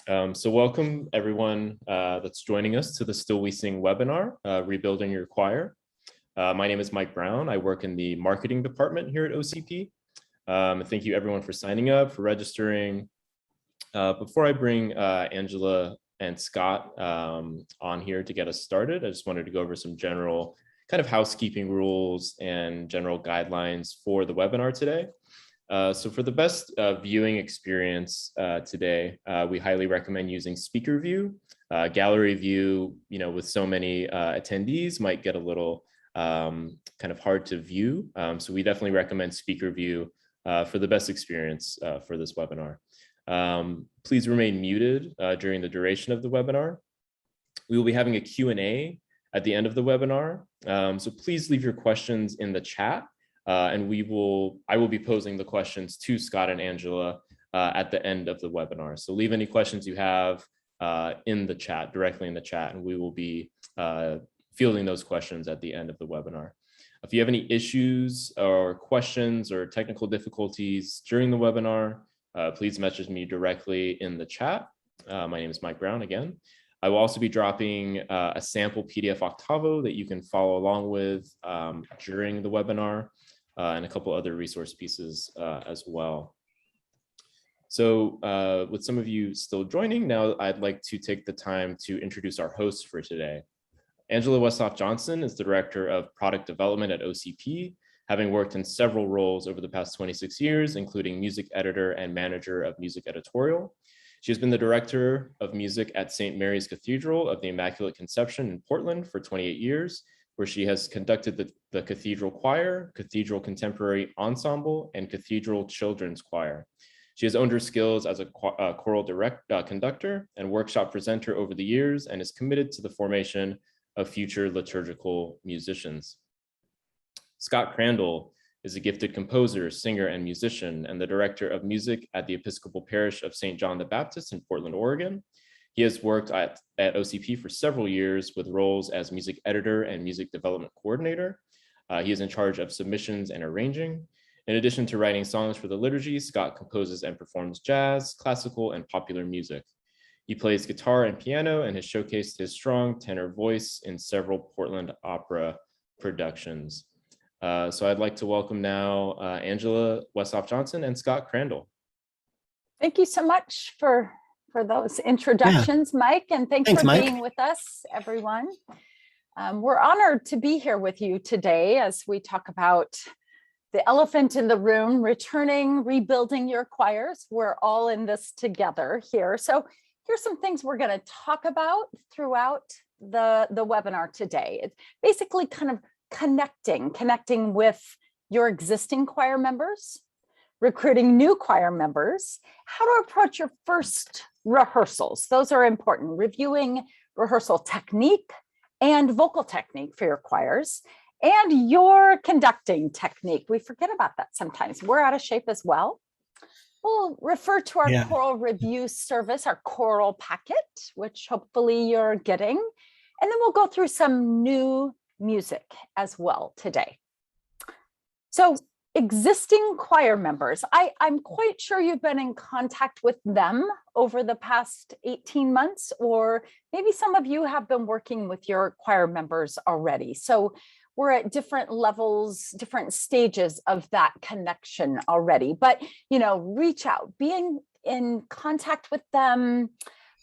So welcome everyone that's joining us to the Still We Sing webinar, Rebuilding Your Choir. My name is Mike Brown. I work in the marketing department here at OCP. Thank you everyone for signing up, for registering. Before I bring Angela and Scott on here to get us started, I just wanted to go over some general kind of housekeeping rules and general guidelines for the webinar today. So for the best viewing experience today, we highly recommend using speaker view. Gallery view, with so many attendees might get a little kind of hard to view. So we definitely recommend speaker view for the best experience for this webinar. Please remain muted during the duration of the webinar. We will be having a Q&A at the end of the webinar. So please leave your questions in the chat. And I will be posing the questions to Scott and Angela at the end of the webinar. So leave any questions you have in the chat, directly in the chat, and we will be fielding those questions at the end of the webinar. If you have any issues or questions or technical difficulties during the webinar, please message me directly in the chat. My name is Mike Brown again. I will also be dropping a sample PDF Octavo that you can follow along with during the webinar. And a couple other resource pieces as well. So with some of you still joining now, I'd like to take the time to introduce our host for today. Angela Westhoff-Johnson is the Director of Product Development at OCP, having worked in several roles over the past 26 years, including Music Editor and Manager of Music Editorial. She has been the Director of Music at St. Mary's Cathedral of the Immaculate Conception in Portland for 28 years, where she has conducted the Cathedral Choir, Cathedral Contemporary Ensemble, and Cathedral Children's Choir. She has honed her skills as a choral conductor and workshop presenter over the years and is committed to the formation of future liturgical musicians. Scot Crandal is a gifted composer, singer, and musician, and the Director of Music at the Episcopal Parish of St. John the Baptist in Portland, Oregon. He has worked at OCP for several years with roles as music editor and music development coordinator. He is in charge of submissions and arranging. In addition to writing songs for the liturgy, Scott composes and performs jazz, classical, and popular music. He plays guitar and piano and has showcased his strong tenor voice in several Portland opera productions. So I'd like to welcome now Angela Westhoff-Johnson and Scot Crandal. Thank you so much for those introductions, Mike, and thanks for Mike. being with us, everyone. We're honored to be here with you today as we talk about the elephant in the room, rebuilding your choirs. We're all in this together here. So here's some things we're going to talk about throughout the webinar today. It's basically kind of connecting with your existing choir members, recruiting new choir members, how to approach your first rehearsals. Those are important. Reviewing rehearsal technique and vocal technique for your choirs and your conducting technique. We forget about that sometimes. We're out of shape as well. We'll refer to our choral review service, our choral packet, which hopefully you're getting. And then we'll go through some new music as well today. So existing choir members, I'm quite sure you've been in contact with them over the past 18 months, or maybe some of you have been working with your choir members already. So we're at different levels, different stages of that connection already, but, reach out, being in contact with them.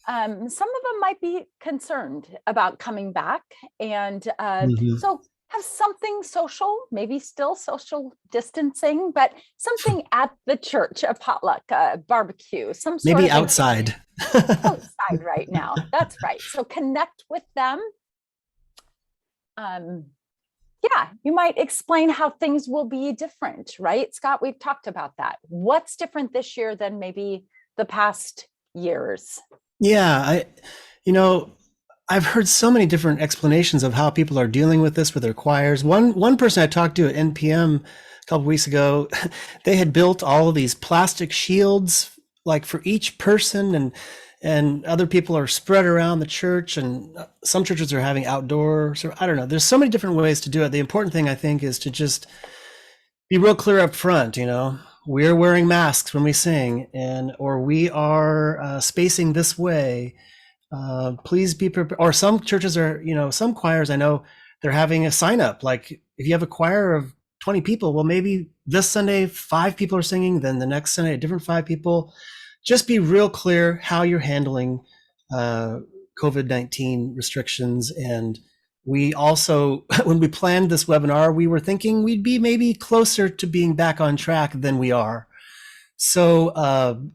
Some of them might be concerned about coming back. And so have something social, maybe still social distancing, but something at the church, a potluck, a barbecue, some sort maybe of outside. outside right now. That's right. So connect with them. You might explain how things will be different, right? Scott, we've talked about that. What's different this year than maybe the past years? Yeah, I've heard so many different explanations of how people are dealing with this with their choirs. One person I talked to at NPM a couple of weeks ago, they had built all of these plastic shields like for each person, and other people are spread around the church, and some churches are having outdoor. So I don't know. There's so many different ways to do it. The important thing, I think, is to just be real clear up front. we're wearing masks when we sing, or we are spacing this way. Please be prepared. Or some churches are, some choirs, I know they're having a sign up. Like if you have a choir of 20 people, well, maybe this Sunday, 5 people are singing, then the next Sunday, a different 5 people. Just be real clear how you're handling COVID-19 restrictions. And we also, when we planned this webinar, we were thinking we'd be maybe closer to being back on track than we are. So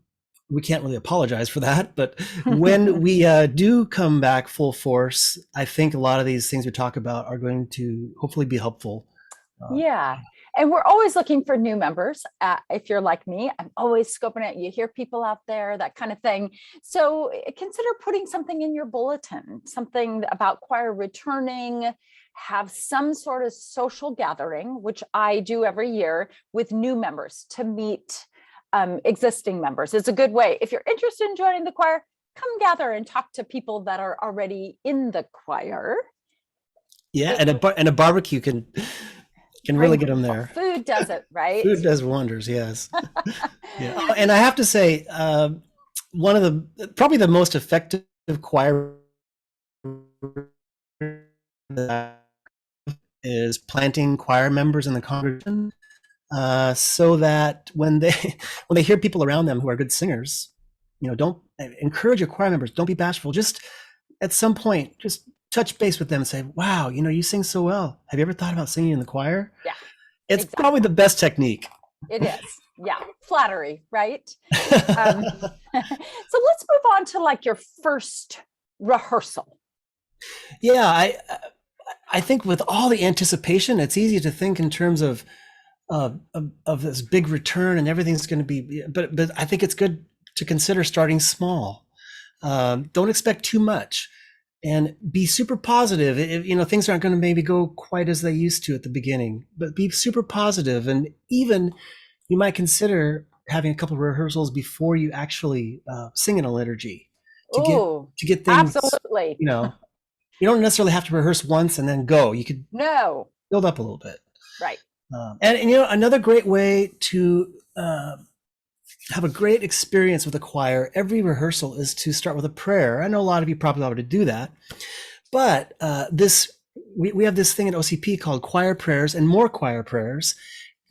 we can't really apologize for that. But when we do come back full force, I think a lot of these things we talk about are going to hopefully be helpful. Yeah. And we're always looking for new members. If you're like me, I'm always scoping it. You hear people out there, that kind of thing. So consider putting something in your bulletin, something about choir returning, have some sort of social gathering, which I do every year with new members to meet existing members. It's a good way. If you're interested in joining the choir, come gather and talk to people that are already in the choir. Yeah, and a barbecue can really get them there. Food does it, right? Food does wonders, yes. Yeah. And I have to say, one of probably the most effective choir is planting choir members in the congregation, so that when they hear people around them who are good singers, don't encourage your choir members. Don't be bashful. Just at some point, just touch base with them and say, wow, you sing so well. Have you ever thought about singing in the choir? Yeah. It's exactly. Probably the best technique. It is. Yeah. Flattery, right? So let's move on to like your first rehearsal. Yeah. I think with all the anticipation, it's easy to think in terms of this big return and everything's going to be, but I think it's good to consider starting small. Don't expect too much. And be super positive. Things aren't going to maybe go quite as they used to at the beginning, but be super positive. And even you might consider having a couple of rehearsals before you actually sing in a liturgy to get things. Absolutely. You don't necessarily have to rehearse once and then go. You could build up a little bit. Right. And another great way to have a great experience with a choir every rehearsal is to start with a prayer. I know a lot of you probably already do that, but we have this thing at OCP called choir prayers and more choir prayers.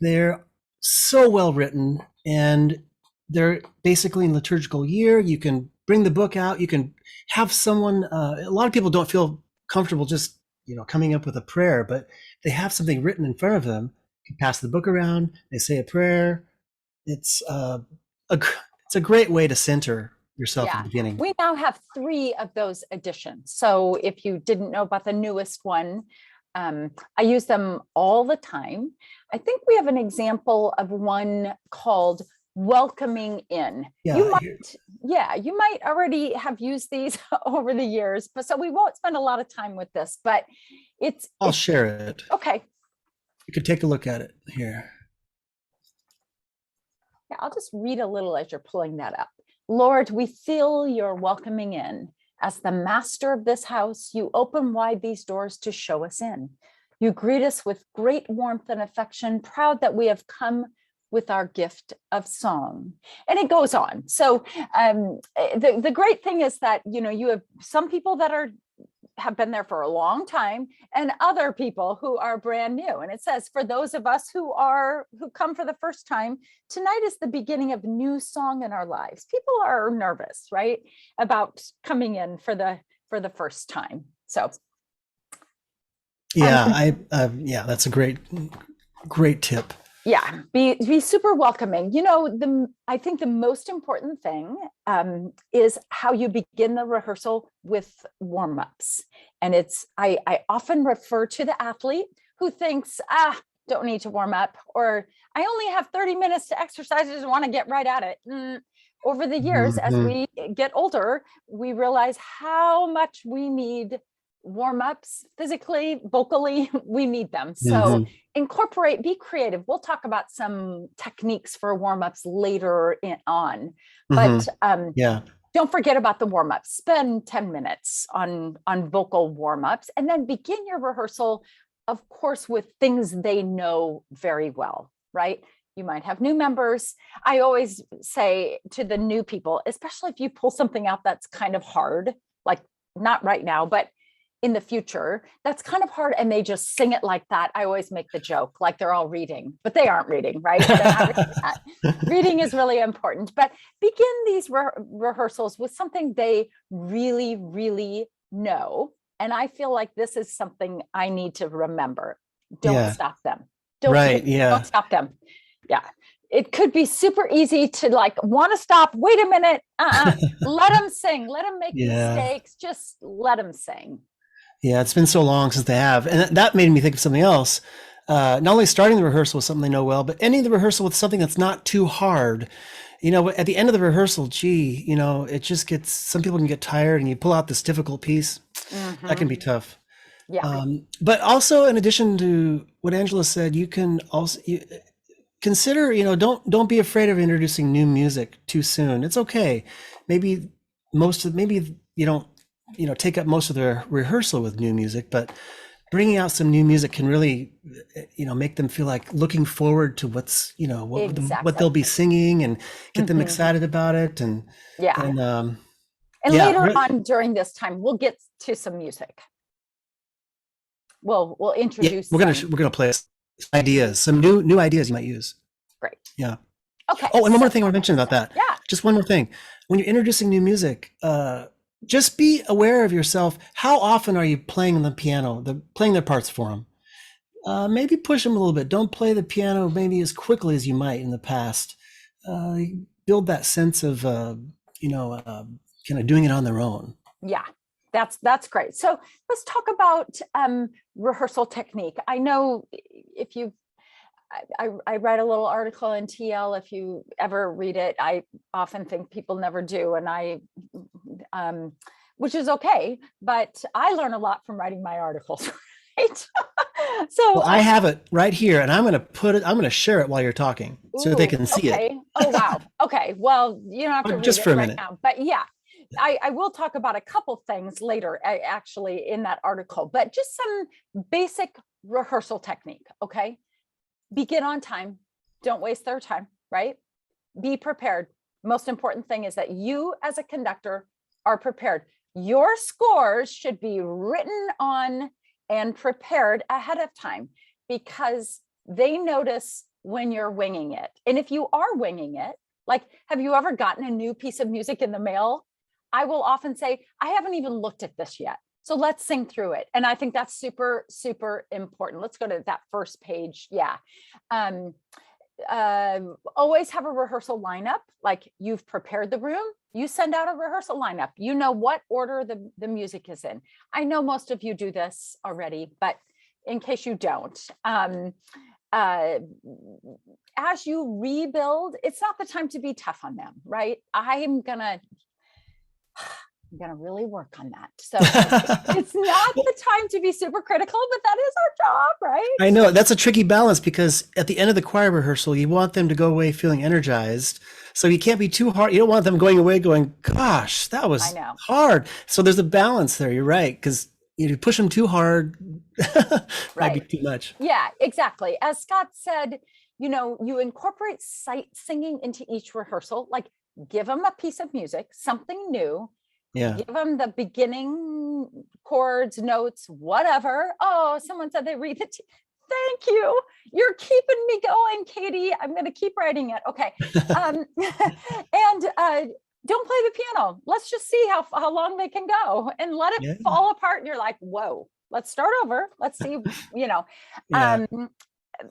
They're so well written, and they're basically in liturgical year. You can bring the book out. You can have someone. A lot of people don't feel comfortable just coming up with a prayer, but they have something written in front of them. You can pass the book around. They say a prayer. It's a great way to center yourself at the beginning. We now have 3 of those editions. So if you didn't know about the newest one, I use them all the time. I think we have an example of one called Welcoming In. Yeah, you might already have used these over the years, but so we won't spend a lot of time with this, but I'll share it. Okay. You could take a look at it here. Yeah, I'll just read a little as you're pulling that up. Lord, we feel your welcoming in. As the master of this house, you open wide these doors to show us in. You greet us with great warmth and affection, proud that we have come with our gift of song. And it goes on. So the great thing is that, you have some people that have been there for a long time and other people who are brand new. And it says, for those of us who come for the first time, tonight is the beginning of new song in our lives. People are nervous, right? About coming in for the first time. So. Yeah, that's a great tip. Yeah, be super welcoming. I think the most important thing is how you begin the rehearsal with warm-ups. And I often refer to the athlete who thinks, don't need to warm up, or I only have 30 minutes to exercise, I just want to get right at it. Over the years, as we get older, we realize how much we need warm-ups physically, vocally, we need them. So incorporate, be creative. We'll talk about some techniques for warm-ups later on, but don't forget about the warm-ups. Spend 10 minutes on vocal warm-ups, and then begin your rehearsal, of course, with things they know very well, right? You might have new members. I always say to the new people, especially if you pull something out that's kind of hard, like not right now, but in the future, that's kind of hard, and they just sing it like that. I always make the joke, like they're all reading, but they aren't reading, right? They're not reading that. Reading is really important, but begin these rehearsals with something they really, really know. And I feel like this is something I need to remember. Don't stop them. Don't stop them. Yeah. It could be super easy to like want to stop. Wait a minute. Let them sing. Let them make mistakes. Just let them sing. Yeah, it's been so long since they have. And that made me think of something else. Not only starting the rehearsal with something they know well, but ending the rehearsal with something that's not too hard. At the end of the rehearsal, it just gets, some people can get tired and you pull out this difficult piece. Mm-hmm. That can be tough. Yeah. But also, in addition to what Angela said, you can also consider, don't be afraid of introducing new music too soon. It's okay. Maybe you don't, take up most of the rehearsal with new music, but bringing out some new music can really, make them feel like looking forward to what's, what they'll be singing, and get them excited about it. And later on during this time, we'll get to some music. We'll introduce. We're gonna play ideas, some new ideas you might use. Great. Yeah. Okay. Oh, and one more thing I want to mention about that. Yeah. Just one more thing. When you're introducing new music, just be aware of yourself. How often are you playing the piano, playing their parts for them? Maybe push them a little bit. Don't play the piano maybe as quickly as you might in the past. Build that sense of, kind of doing it on their own. Yeah, that's great. So let's talk about rehearsal technique. I know if you, I read a little article in TL. If you ever read it, I often think people never do, and which is okay. But I learn a lot from writing my articles, right? So I have it right here, and I'm going to share it while you're talking, so that they can see it. Oh wow. Okay. Well, you don't have to read just it for a right minute now, but yeah. I will talk about a couple things later, actually, in that article, but just some basic rehearsal technique. Okay. Begin on time. Don't waste their time, right? Be prepared. Most important thing is that you as a conductor are prepared. Your scores should be written on and prepared ahead of time, because they notice when you're winging it. And if you are winging it, like, have you ever gotten a new piece of music in the mail? I will often say, I haven't even looked at this yet, so let's sing through it. And I think that's super, super important. Let's go to that first page. Yeah. Always have a rehearsal lineup. Like, you've prepared the room, you send out a rehearsal lineup. You know what order the music is in. I know most of you do this already, but in case you don't, as you rebuild, it's not the time to be tough on them, right? I'm gonna really work on that. So it's not the time to be super critical, but that is our job, right? I know that's a tricky balance, because at the end of the choir rehearsal, you want them to go away feeling energized. So you can't be too hard. You don't want them going away going, gosh, that was hard. So there's a balance there. You're right. Because you push them too hard, might be too much. Yeah, exactly. As Scott said, you incorporate sight singing into each rehearsal. Like, give them a piece of music, something new. Yeah. Give them the beginning chords, notes, whatever. Oh, someone said they read it. Thank you. You're keeping me going, Katie. I'm going to keep writing it. Okay. And don't play the piano. Let's just see how long they can go, and let it fall apart. And you're like, whoa, let's start over. Let's see,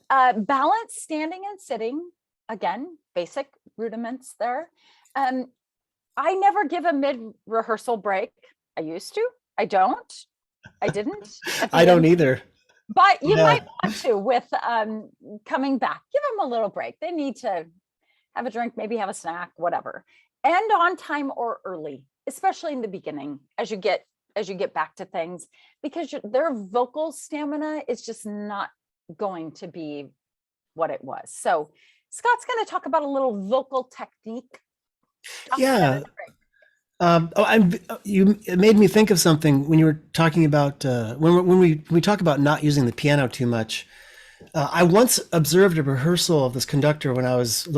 balance standing and sitting. Again, basic rudiments there. I never give a mid-rehearsal break. I used to. I don't. I didn't. I don't either. But you might want to with coming back. Give them a little break. They need to have a drink, maybe have a snack, whatever. And on time or early, especially in the beginning, as you get back to things, because their vocal stamina is just not going to be what it was. So Scott's going to talk about a little vocal technique. Yeah. It made me think of something when you were talking about when we talk about not using the piano too much. I once observed a rehearsal of this conductor when I was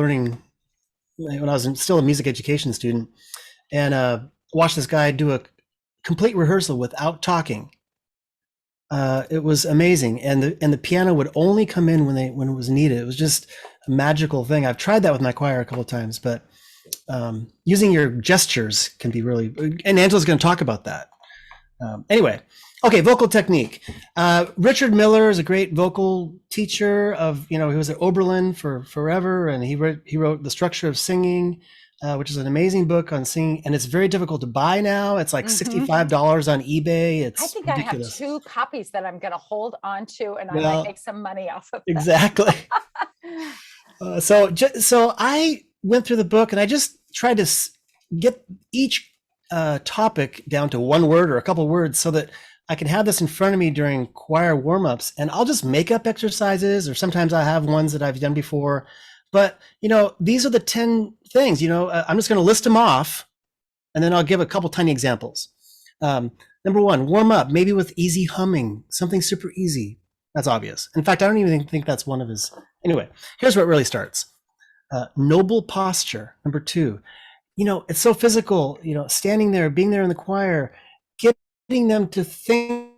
still a music education student, and watched this guy do a complete rehearsal without talking. It was amazing, and the piano would only come in when it was needed. It was just a magical thing. I've tried that with my choir a couple of times, but using your gestures can be really. And Angela's going to talk about that. Anyway, okay, vocal technique. Richard Miller is a great vocal teacher he was at Oberlin for forever, and he wrote The Structure of Singing, which is an amazing book on singing, and it's very difficult to buy now. It's like $65 on eBay. It's I think ridiculous. I have 2 copies that I'm going to hold on to, and I might make some money off of them. Exactly. So I went through the book and I just tried to get each topic down to one word or a couple words so that I can have this in front of me during choir warm-ups, and I'll just make up exercises, or sometimes I have ones that I've done before. But, these are the 10 things, I'm just going to list them off, and then I'll give a couple tiny examples. Number 1, warm up, maybe with easy humming, something super easy. That's obvious. In fact, I don't even think that's one of his. Anyway, here's where it really starts. Noble posture. Number 2, it's so physical, standing there, being there in the choir, getting them to think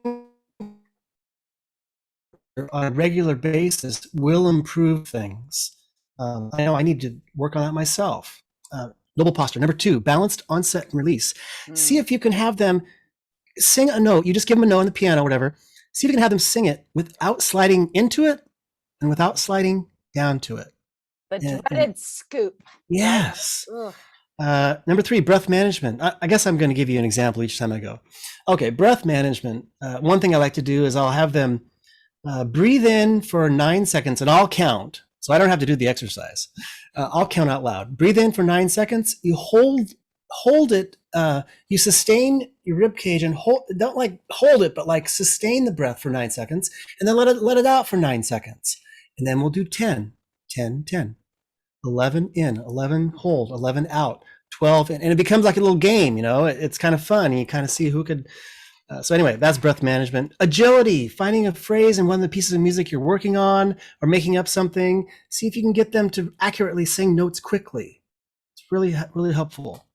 on a regular basis will improve things. I know I need to work on that myself. Noble posture. Number 2, balanced onset and release. See if you can have them sing a note. You just give them a note on the piano, whatever. See if you can have them sing it without sliding into it and without sliding down to it. The dreaded scoop. Yes. Number 3, breath management. I guess I'm going to give you an example each time I go. Okay, breath management. One thing I like to do is I'll have them breathe in for 9 seconds, and I'll count. So I don't have to do the exercise. I'll count out loud. Breathe in for 9 seconds. You hold it. You sustain your rib cage and don't hold it, but sustain the breath for 9 seconds, and then let it out for 9 seconds. And then we'll do 10, 10, 10. 11 in, 11 hold, 11 out, 12 in, and it becomes like a little game, it's kind of fun. You kind of see who could. So anyway, that's breath management. Agility, finding a phrase in one of the pieces of music you're working on or making up something. See if you can get them to accurately sing notes quickly. It's really, really helpful.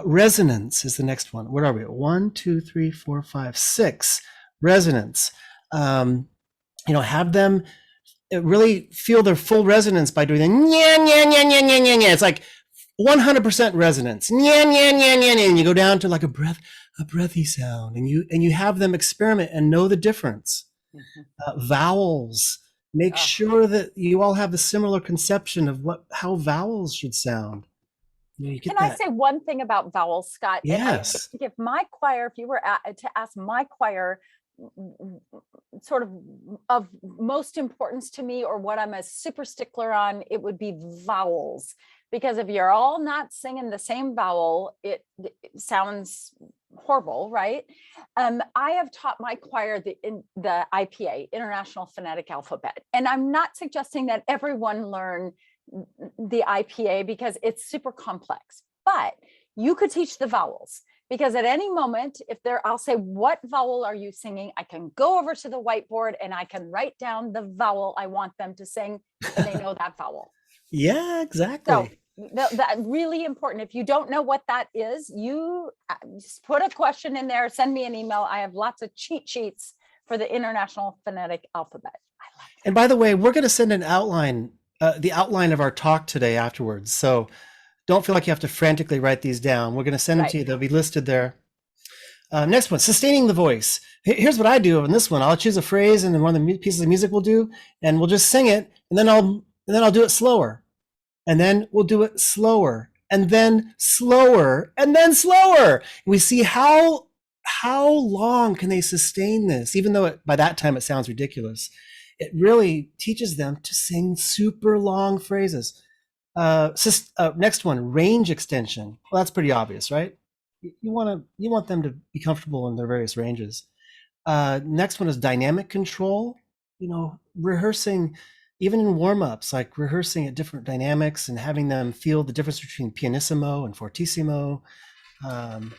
Resonance is the next one. Where are we? 1, 2, 3, 4, 5, 6. Resonance. Have them really feel their full resonance by doing the nya, nya, nya, nya, nya, nya, nya. It's like 100% resonance. Nya, nya, nya, nya, nya. And you go down to like a breathy sound, and you have them experiment and know the difference. Vowels. Make sure that you all have the similar conception of how vowels should sound. Can I say one thing about vowels, Scott? Yes. If my choir, if you were to ask my choir sort of most importance to me, or what I'm a super stickler on, it would be vowels. Because if you're all not singing the same vowel, it sounds horrible, right? I have taught my choir the IPA, International Phonetic Alphabet. And I'm not suggesting that everyone learn the IPA because it's super complex, but you could teach the vowels. Because at any moment, I'll say, what vowel are you singing? I can go over to the whiteboard and I can write down the vowel I want them to sing, and they know that vowel. Yeah, exactly. So that really important. If you don't know what that is, you just put a question in there, send me an email. I have lots of cheat sheets for the International Phonetic Alphabet. I love that. And by the way, we're going to send an outline, the outline of our talk today afterwards. So don't feel like you have to frantically write these down. We're going to send them to you. They'll be listed there. Next one, sustaining the voice. Here's what I do on this one. I'll choose a phrase, and then one of the pieces of music we'll do, and we'll just sing it, and then I'll do it slower, and then we'll do it slower, and then slower, and then slower. We see how long can they sustain this, even though by that time it sounds ridiculous. It really teaches them to sing super long phrases. Next one, range extension. Well, that's pretty obvious, right? You want them to be comfortable in their various ranges. Next one is dynamic control. Rehearsing, even in warm-ups, like rehearsing at different dynamics and having them feel the difference between pianissimo and fortissimo. And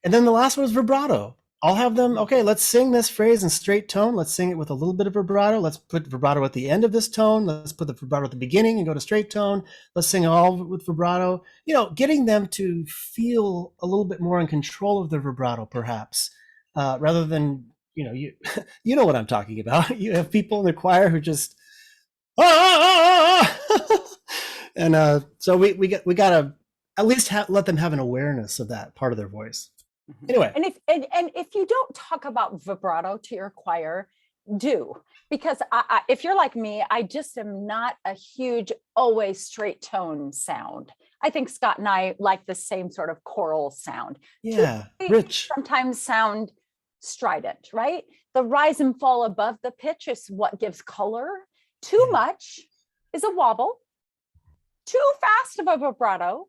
then the last one is vibrato. I'll have them, okay, let's sing this phrase in straight tone. Let's sing it with a little bit of vibrato. Let's put vibrato at the end of this tone. Let's put the vibrato at the beginning and go to straight tone. Let's sing all with vibrato. Getting them to feel a little bit more in control of their vibrato, perhaps, rather than, you you know what I'm talking about. You have people in the choir who just, and so we got to at least let them have an awareness of that part of their voice. Anyway, and if you don't talk about vibrato to your choir, do, because if you're like me, I just am not a huge always straight tone sound. I think Scott and I like the same sort of choral sound. Yeah, rich. Sometimes sound strident, right? The rise and fall above the pitch is what gives color. Too much is a wobble. Too fast of a vibrato,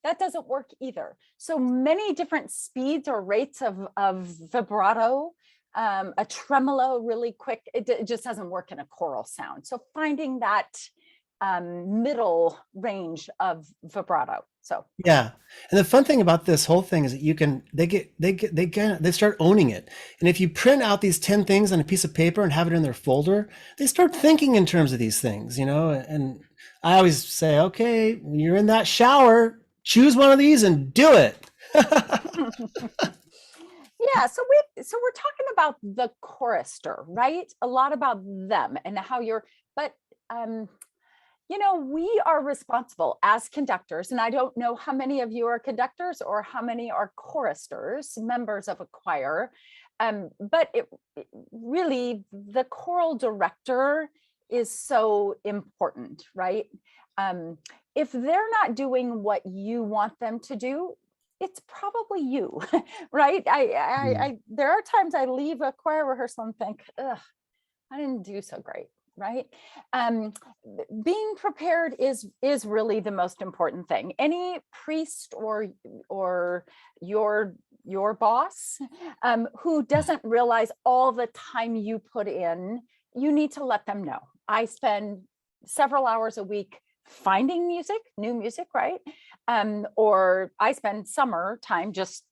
that doesn't work either. So many different speeds or rates of vibrato, a tremolo really quick, it just doesn't work in a choral sound. So finding that middle range of vibrato. So yeah, and the fun thing about this whole thing is that they start owning it. And if you print out these 10 things on a piece of paper and have it in their folder, they start thinking in terms of these things, and I always say, okay, when you're in that shower, choose one of these and do it. Yeah, so we're talking about the chorister, right? A lot about them and how but we are responsible as conductors, and I don't know how many of you are conductors or how many are choristers, members of a choir, but really the choral director is so important, right? If they're not doing what you want them to do, it's probably you, right? There are times I leave a choir rehearsal and think, ugh, I didn't do so great, right? Being prepared is really the most important thing. Any priest or your boss who doesn't realize all the time you put in, you need to let them know. I spend several hours a week finding music, new music, right? Or I spend summer time just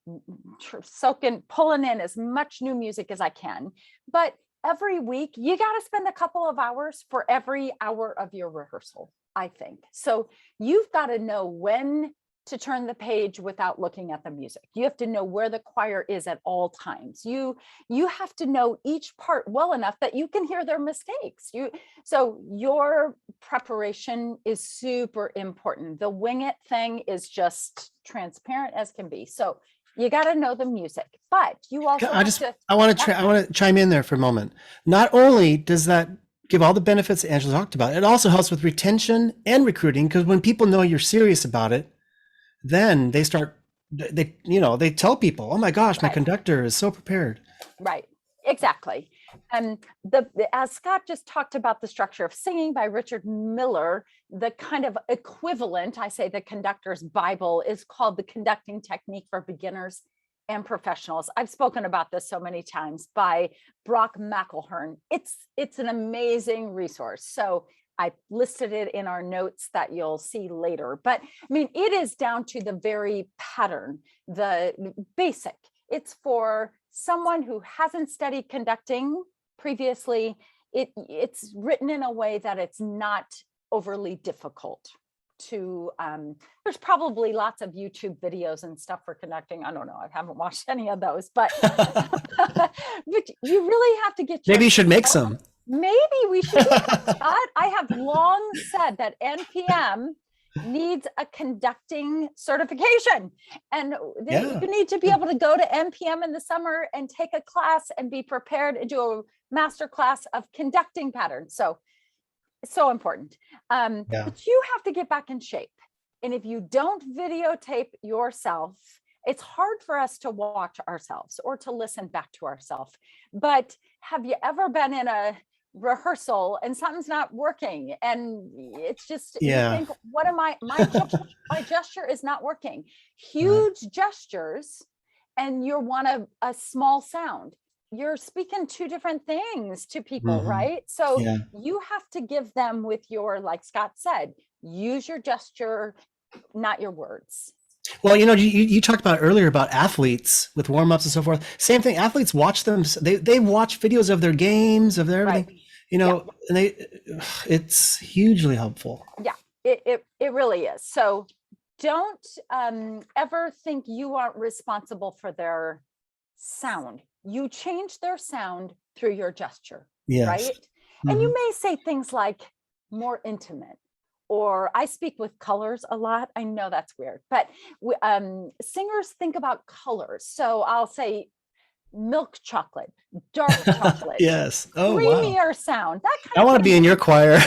pulling in as much new music as I can. But every week, you got to spend a couple of hours for every hour of your rehearsal, I think. So you've got to know when to turn the page without looking at the music. You have to know where the choir is at all times. You have to know each part well enough that you can hear their mistakes. So your preparation is super important. The wing it thing is just transparent as can be. So you got to know the music, but you also I want to chime in there for a moment. Not only does that give all the benefits that Angela talked about, it also helps with retention and recruiting, because when people know you're serious about it, then they tell people, oh my gosh, my conductor is so prepared. Right, exactly. As Scott just talked about the structure of singing by Richard Miller, the kind of equivalent, I say the conductor's Bible, is called the Conducting Technique for Beginners and Professionals. I've spoken about this so many times, by Brock McElhern. It's an amazing resource. So I listed it in our notes that you'll see later. But I mean, it is down to the very pattern, the basic. It's for someone who hasn't studied conducting previously. It's written in a way that it's not overly difficult to, there's probably lots of YouTube videos and stuff for conducting. I don't know, I haven't watched any of those, but, but you really have to get maybe you should make some. Maybe we should do that, Scott. I have long said that NPM needs a conducting certification, and you need to be able to go to NPM in the summer and take a class and be prepared and do a master class of conducting patterns. So it's so important. But you have to get back in shape. And if you don't videotape yourself, it's hard for us to watch ourselves or to listen back to ourselves. But have you ever been in a rehearsal and something's not working, and it's just, you think, what am my gesture is not working? Huge gestures, and you're a small sound. You're speaking two different things to people, right? So you have to give them with your, like Scott said, use your gesture, not your words. Well, you talked about earlier about athletes with warm-ups and so forth. Same thing. Athletes watch them. They watch videos of their games, of their everything. Right. And it's hugely helpful. Yeah, it really is. So don't ever think you aren't responsible for their sound. You change their sound through your gesture, Yes. right? And you may say things like more intimate, or I speak with colors a lot. I know that's weird, but singers think about colors. So I'll say milk chocolate, dark chocolate, Yes. Oh, wow. creamier sound. That kind I of want to thing. be in your choir.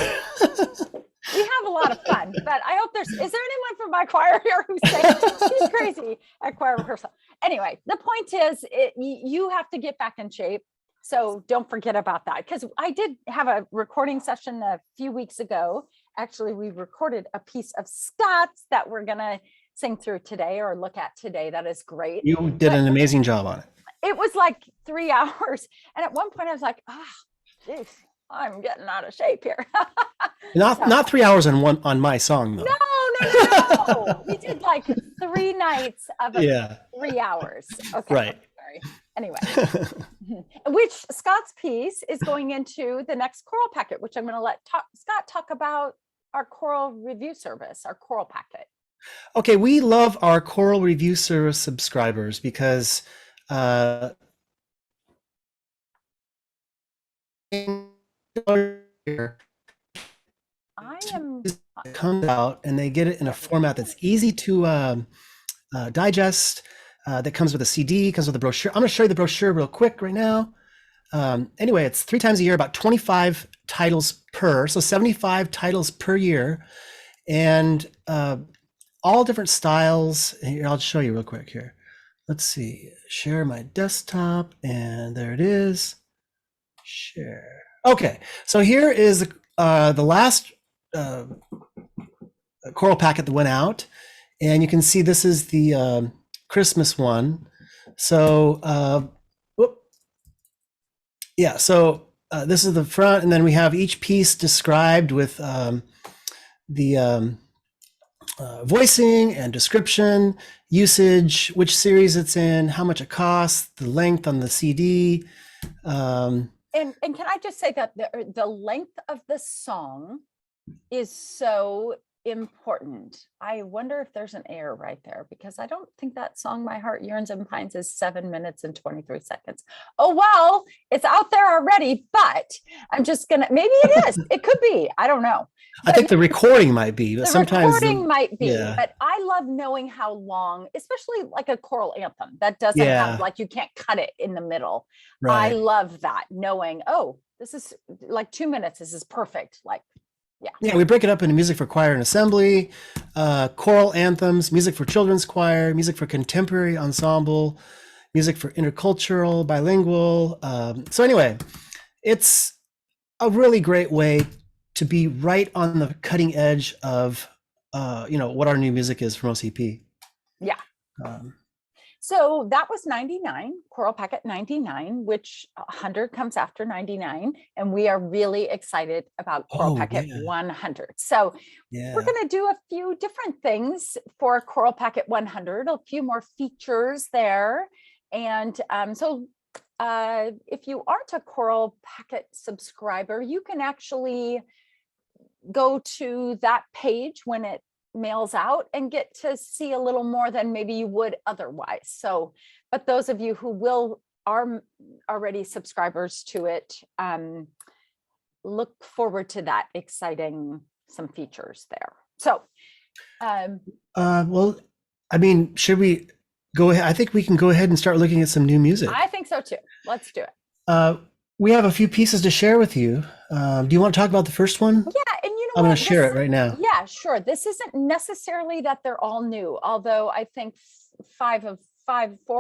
We have a lot of fun, but I hope is there anyone from my choir here who's saying she's crazy at choir rehearsal? Anyway, the point is you have to get back in shape. So don't forget about that, because I did have a recording session a few weeks ago. Actually, we recorded a piece of Scott's that we're going to sing through today or look at today. That is great. You did an amazing job on it. It was like 3 hours. And at one point I was like, geez, I'm getting out of shape here. Not 3 hours on my song though. No. We did like 3 nights of 3 hours. Okay. Right. Sorry. Anyway, which Scott's piece is going into the next choral packet, which I'm going to let Scott talk about our choral review service, our choral packet. Okay, we love our choral review service subscribers because comes out and they get it in a format that's easy to digest, that comes with a CD, comes with a brochure. I'm going to show you the brochure real quick right now. Anyway, it's 3 times a year, about 25 titles per, so 75 titles per year, and all different styles. Here, I'll show you real quick here. Let's see, share my desktop, and there it is. Share. Okay, so here is the last choral packet that went out, and you can see this is the Christmas one. So, yeah, so this is the front, and then we have each piece described with the voicing and description, usage, which series it's in, how much it costs, the length on the CD. And can I just say that the length of the song is so important. I wonder if there's an error right there, because I don't think that song "My Heart Yearns and Pines" is 7 minutes and 23 seconds. Oh well, it's out there already, but I'm just gonna, maybe it is. It could be. I don't know. I think the recording might be, but sometimes the recording might be. Yeah. But I love knowing how long, especially like a choral anthem that doesn't have, like, you can't cut it in the middle. Right. I love that, knowing, oh, this is like 2 minutes. This is perfect. Like, yeah, we break it up into music for choir and assembly, choral anthems, music for children's choir, music for contemporary ensemble, music for intercultural, bilingual. So anyway, it's a really great way to be right on the cutting edge of what our new music is from OCP. Yeah. So that was 99, choral packet 99, which 100 comes after 99. And we are really excited about choral packet 100. So we're going to do a few different things for choral packet 100, a few more features there. And so if you aren't a choral packet subscriber, you can actually go to that page when it mails out and get to see a little more than maybe you would otherwise. So, but those of you who are already subscribers to it, look forward to that, exciting some features there. So, well, I mean, should we go ahead? I think we can go ahead and start looking at some new music. I think so too. Let's do it. We have a few pieces to share with you. Do you want to talk about the first one? Yeah, and you know I'm going to share it right now. Yeah, sure. This isn't necessarily that they're all new, although I think 4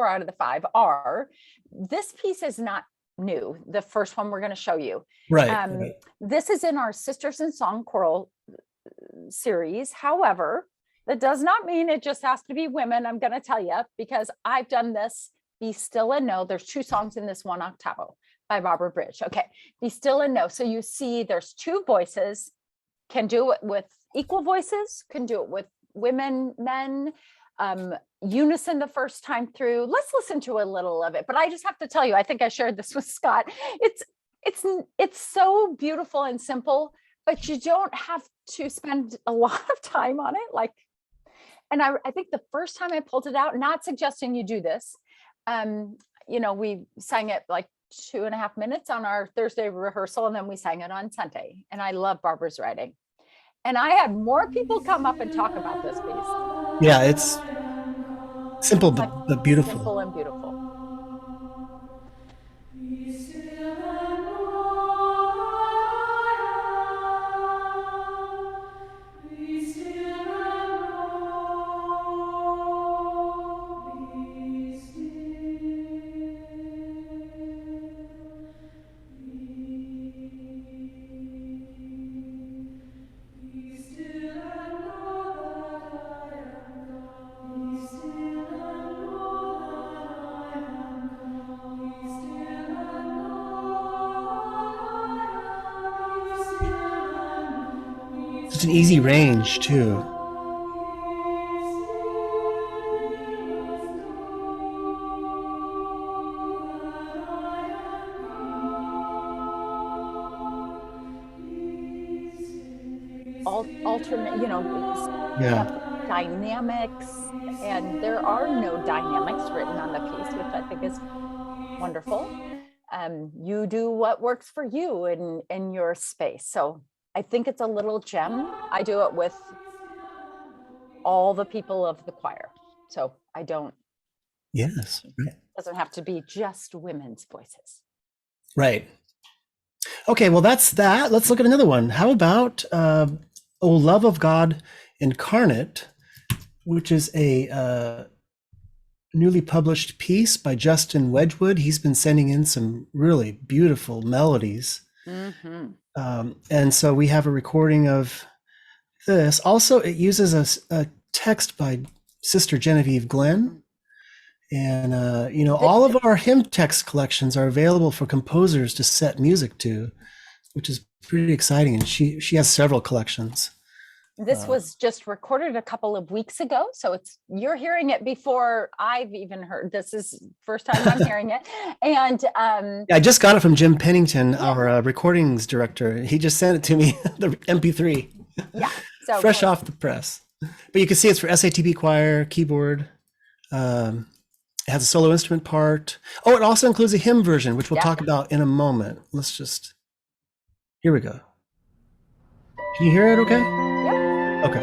out of the 5 are. This piece is not new. The first one we're going to show you. Right. This is in our Sisters in Song choral series. However, that does not mean it just has to be women. I'm going to tell you, because I've done this. Be Still and Know. There's 2 songs in this one octavo by Barbara Bridge. Okay, Be Still and Know. So you see there's 2 voices, can do it with equal voices, can do it with women, men. unison the first time through. Let's listen to a little of it. But I just have to tell you, I think I shared this with Scott. It's so beautiful and simple, but you don't have to spend a lot of time on it. And I think the first time I pulled it out, not suggesting you do this, we sang it like 2.5 minutes on our Thursday rehearsal, and then we sang it on Sunday. And I love Barbara's writing. And I had more people come up and talk about this piece. Yeah, it's simple but beautiful. Simple and beautiful. It's an easy range too. Alternate, Yeah. dynamics, and there are no dynamics written on the piece, which I think is wonderful. You do what works for you in your space. So I think it's a little gem. I do it with all the people of the choir. So I don't. Yes. Right. Doesn't have to be just women's voices. Right. Okay, well, that's that. Let's look at another one. How about O Love of God Incarnate, which is a newly published piece by Justin Wedgwood. He's been sending in some really beautiful melodies. Mm-hmm. And so we have a recording of this. Also, it uses a text by Sister Genevieve Glenn. And, all of our hymn text collections are available for composers to set music to, which is pretty exciting. And she has several collections. This was just recorded a couple of weeks ago. So you're hearing it before I've even heard. This is first time I'm hearing it. And I just got it from Jim Pennington, our recordings director. He just sent it to me, the MP3. Yeah. So fresh off the press. But you can see it's for SATB choir, keyboard. It has a solo instrument part. Oh, it also includes a hymn version, which we'll talk about in a moment. Here we go. Can you hear it okay? Yep. Okay.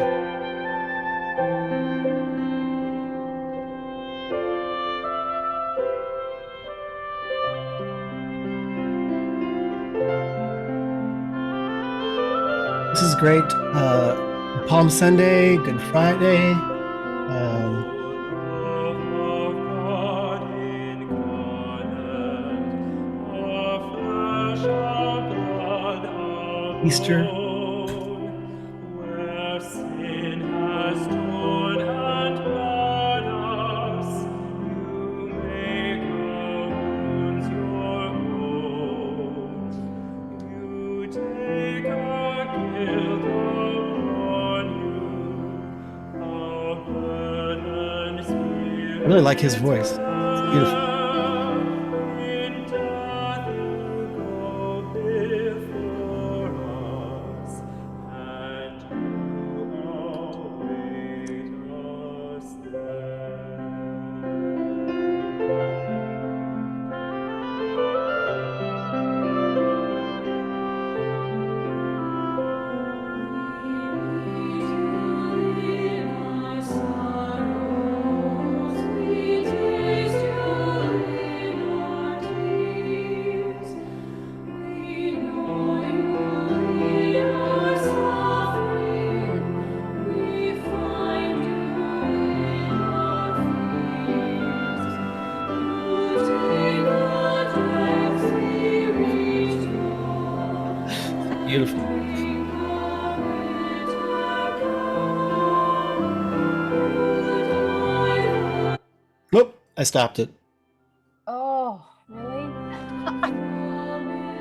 This is great. Palm Sunday, Good Friday. Easter. I really like his voice. It's beautiful. Beautiful. Whoop, I stopped it. Oh, really?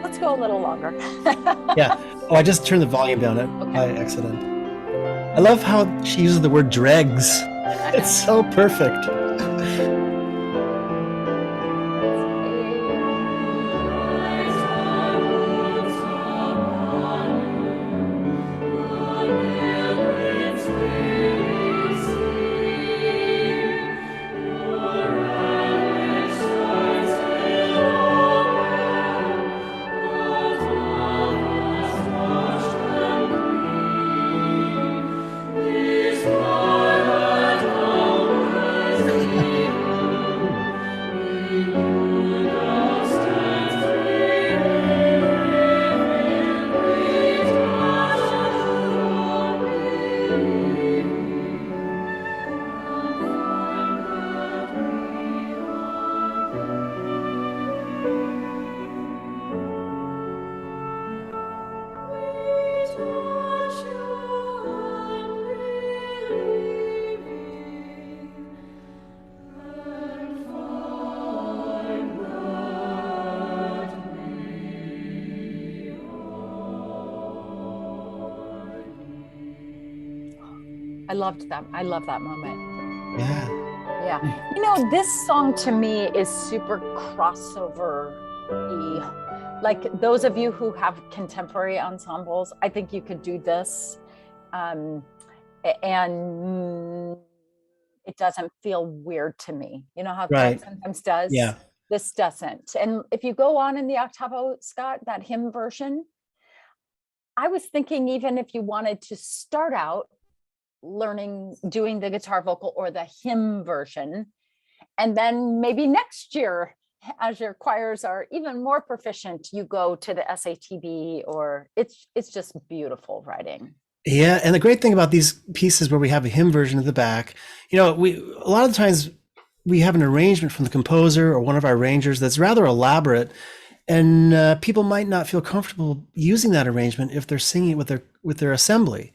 Let's go a little longer. Yeah. Oh, I just turned the volume down by accident. I love how she uses the word dregs It's so perfect. I loved that. I love that moment. Yeah. Yeah. You know, this song to me is super crossover-y. Like those of you who have contemporary ensembles, I think you could do this. And it doesn't feel weird to me. You know how Right. that sometimes does? Yeah. This doesn't. And if you go on in the octavo, Scott, that hymn version, I was thinking even if you wanted to start out doing the guitar vocal or the hymn version, and then maybe next year, as your choirs are even more proficient, you go to the SATB, or it's just beautiful writing. Yeah, and the great thing about these pieces where we have a hymn version at the back, a lot of the times we have an arrangement from the composer or one of our arrangers that's rather elaborate, and people might not feel comfortable using that arrangement if they're singing it with their assembly.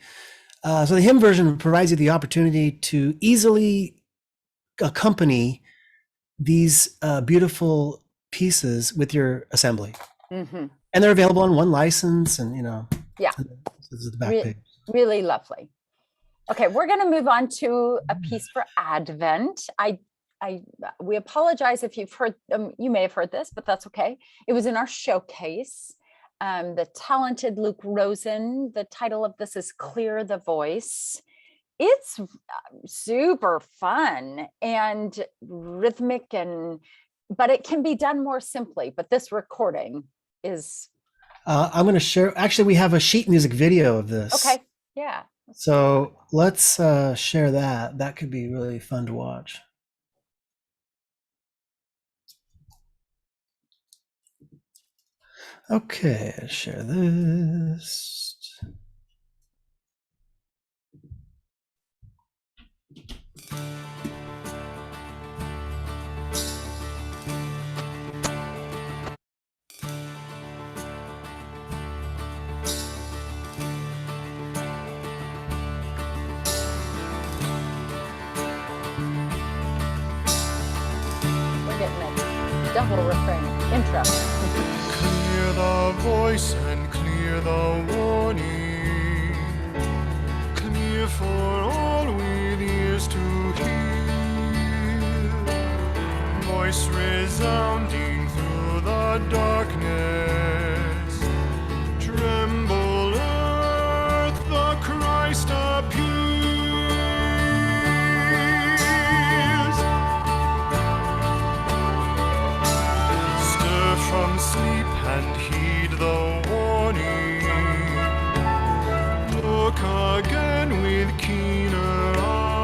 So the hymn version provides you the opportunity to easily accompany these beautiful pieces with your assembly. Mm-hmm. And they're available on one license, and Yeah, this is the back page. Really lovely. Okay, we're going to move on to a piece for Advent. We apologize if you've heard, you may have heard this, but that's okay. It was in our showcase. The talented Luke Rosen. The title of this is Clear the Voice. It's super fun and rhythmic, but it can be done more simply. But this recording is. I'm going to share. Actually, we have a sheet music video of this. Okay. Yeah. So let's share that. That could be really fun to watch. Okay, I'll share this. We're getting a double refrain intro. Clear the voice and clear the warning, clear for all with ears to hear, voice resounding through the darkness. Tremble earth, the Christ appears. Stir from sleep and heed the warning. Look again with keener eye.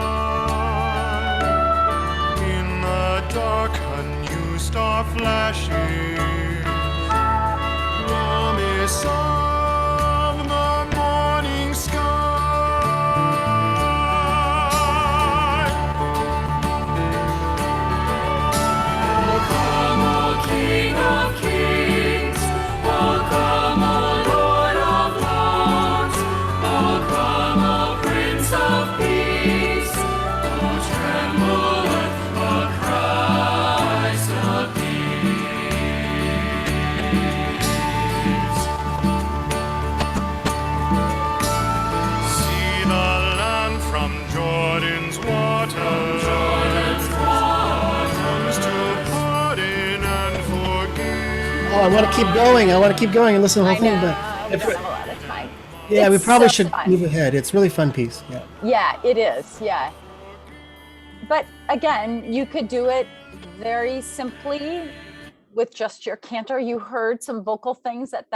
In the dark a new star flashes. Promise of the morning sky. O come, O King of Kings. O come, O Lord of Lords. O come, O Prince of Peace. O tremble at the Christ appears. Oh, I want to keep going. I want to keep going and listen to the I whole thing. know, But we if don't we- have a lot of time. yeah, we It's probably so should fun. move ahead. It's a really fun piece. Yeah. Yeah, it is. Yeah. But again, you could do it very simply with just your cantor. You heard some vocal things that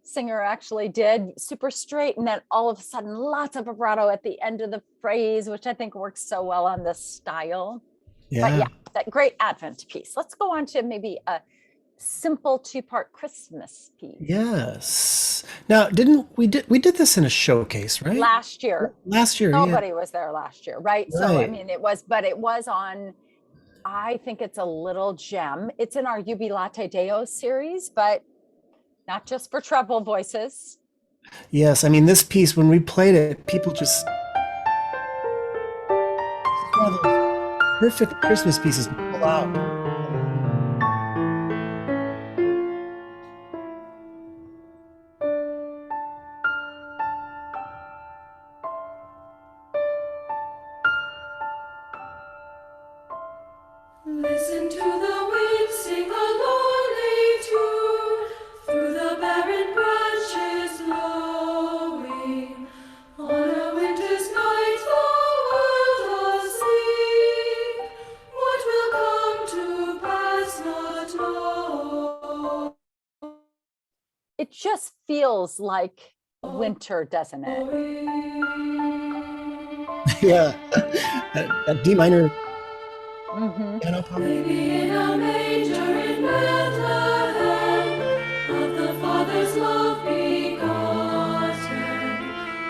singer actually did, super straight, and then all of a sudden lots of vibrato at the end of the phrase, which I think works so well on this style. But yeah, that great Advent piece. Let's go on to maybe a simple two-part Christmas piece. Yes. Now, we did this in a showcase, right? Last year. Last year, Nobody was there last year, right? So I Right. mean, it was on, I think it's a little gem. It's in our Jubilate Deo series, but not just for treble voices. Yes. I mean, this piece, when we played it, people just it's one of those perfect Christmas pieces to pull out. Listen to the wind sing a lonely tune through the barren branches blowing. On a winter's night the world asleep. What will come to pass not know. It just feels like winter, doesn't it? Yeah. That D minor Mhm. piano part. Baby in a manger in Bethlehem, of the Father's love begotten,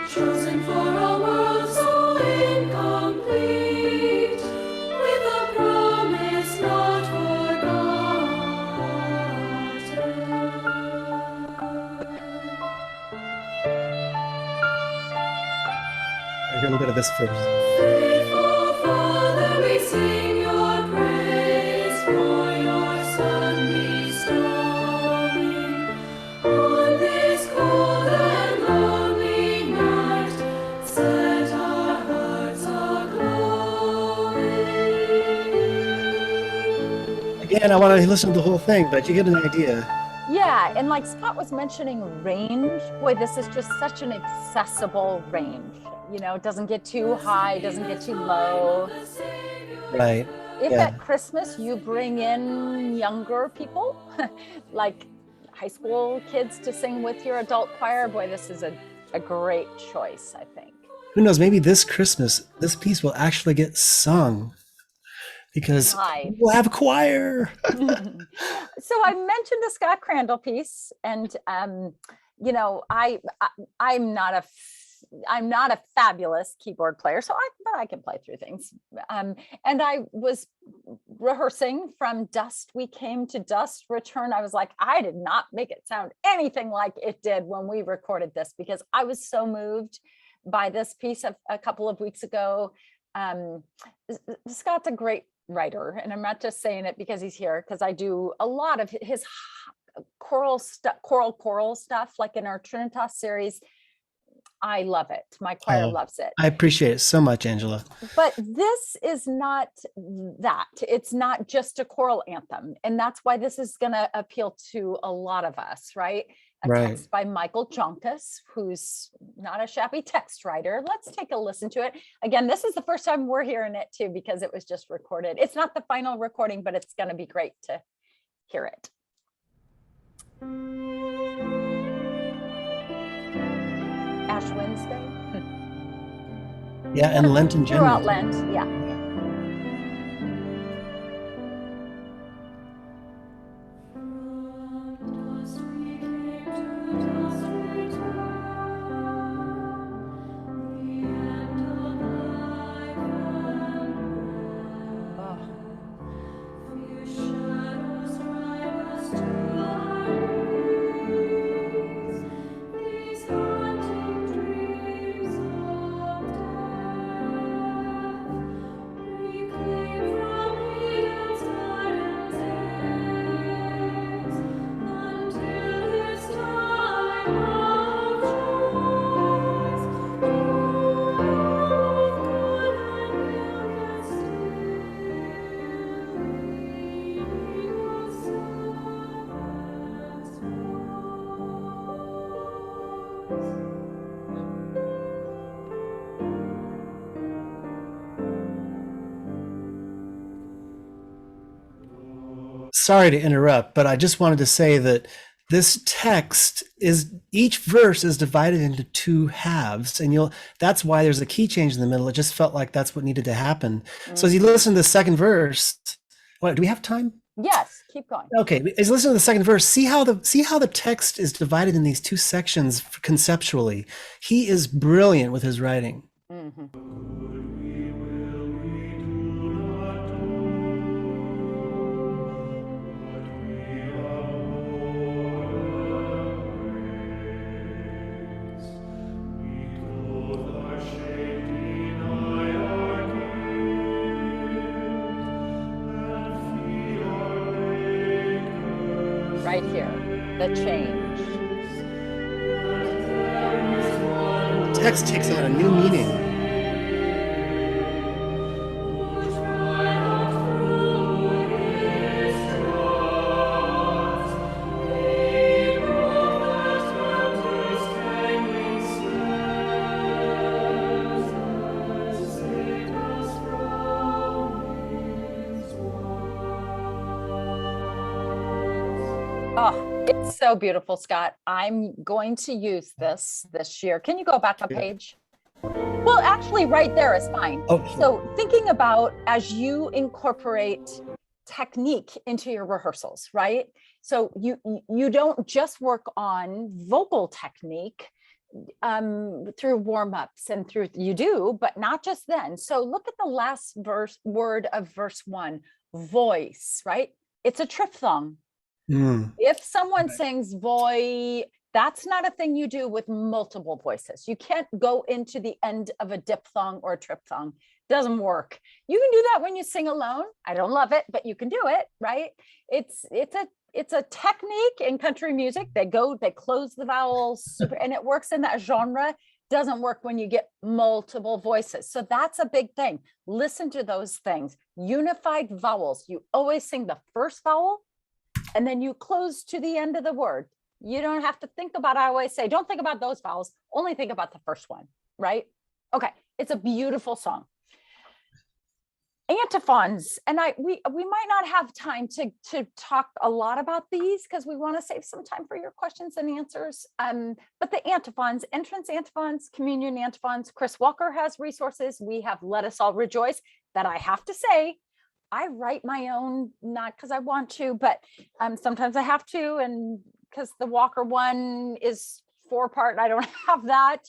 chosen for a world so incomplete, with a promise not forgotten. I hear a little bit of this first. Faithful Father, we sing your praise for your Son bestowing on this cold and lonely night. Set our hearts a-glowing. Again, I want to listen to the whole thing, but you get an idea. Yeah, and like Scott was mentioning range, boy, this is just such an accessible range. You know, it doesn't get too high, doesn't get too low. Right. If Yeah. at Christmas you bring in younger people, like high school kids to sing with your adult choir, boy, this is a great choice, I think. Who knows? Maybe this Christmas, this piece will actually get sung because Live. we'll have a choir. So I mentioned the Scot Crandal piece, and you know, I'm not a fabulous keyboard player, but I can play through things. And I was rehearsing from Dust We Came to Dust Return. I was like, I did not make it sound anything like it did when we recorded this, because I was so moved by this piece a couple of weeks ago. Scott's a great writer, and I'm not just saying it because he's here, because I do a lot of his choral stuff, like in our Trinitas series. I love it. My choir loves it. I appreciate it so much, Angela. But this is not that. It's not just a choral anthem. And that's why this is going to appeal to a lot of us, right? A text by Michael Jonkus, who's not a shabby text writer. Let's take a listen to it. Again, this is the first time we're hearing it too, because it was just recorded. It's not the final recording, but it's going to be great to hear it. Ash Wednesday. Yeah, and Lent in general. Throughout Lent, yeah. sorry to interrupt, but I just wanted to say that this text is, each verse is divided into two halves, and that's why there's a key change in the middle. It just felt like that's what needed to happen. So as you listen to the second verse, what, do we have time? Yes, keep going. Okay, as you listen to the second verse, see how the text is divided in these two sections conceptually. He is brilliant with his writing. Right here, the change. Text takes on a new meaning. Oh, it's so beautiful, Scott. I'm going to use this year. Can you go back a page? Well, actually, right there is fine. Oh, So thinking about as you incorporate technique into your rehearsals, right? So you don't just work on vocal technique through warm-ups and through, you do, but not just then. So look at the last word of verse 1, voice, right? It's a triphthong. If someone sings voy, that's not a thing you do with multiple voices. You can't go into the end of a diphthong or a triphthong. Doesn't work. You can do that when you sing alone. I don't love it, but you can do it, right? It's a technique in country music. They close the vowels, and it works in that genre. Doesn't work when you get multiple voices. So that's a big thing. Listen to those things. Unified vowels. You always sing the first vowel, and then you close to the end of the word. You don't have to think about, I always say, don't think about those vowels, only think about the first one, right? Okay, it's a beautiful song. Antiphons, and we might not have time to talk a lot about these because we want to save some time for your questions and answers. But the antiphons, entrance antiphons, communion antiphons, Chris Walker has resources. We have Let Us All Rejoice that I have to say, I write my own, not because I want to, but sometimes I have to, and because the Walker one is 4-part, I don't have that.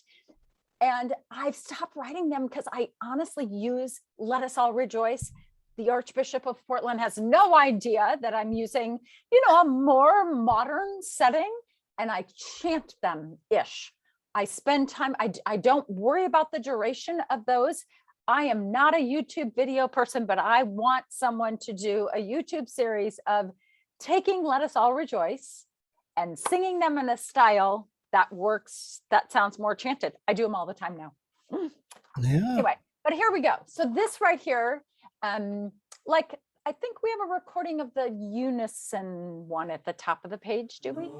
And I've stopped writing them because I honestly use Let Us All Rejoice. The Archbishop of Portland has no idea that I'm using, a more modern setting, and I chant them-ish. I spend time, I don't worry about the duration of those. I am not a YouTube video person, but I want someone to do a YouTube series of taking Let Us All Rejoice and singing them in a style that works, that sounds more chanted. I do them all the time now. Yeah. Anyway, but here we go. So this right here, I think we have a recording of the unison one at the top of the page, do we?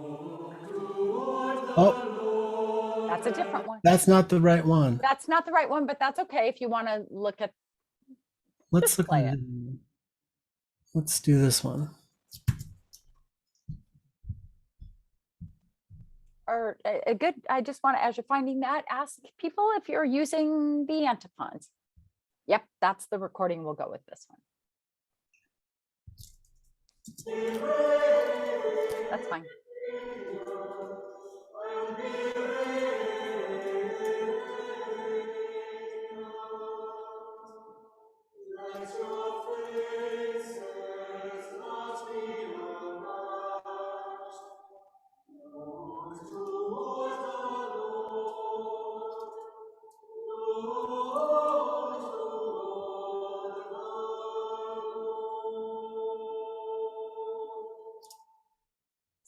Oh, That's a different one. that's not the right one. That's not the right one, but that's okay if you want to look at. Let's look play at it. it. Let's do this one. Or a good, I just want to, as you're finding that, ask people if you're using the antiphons. Yep, that's the recording. We'll go with this one. That's fine.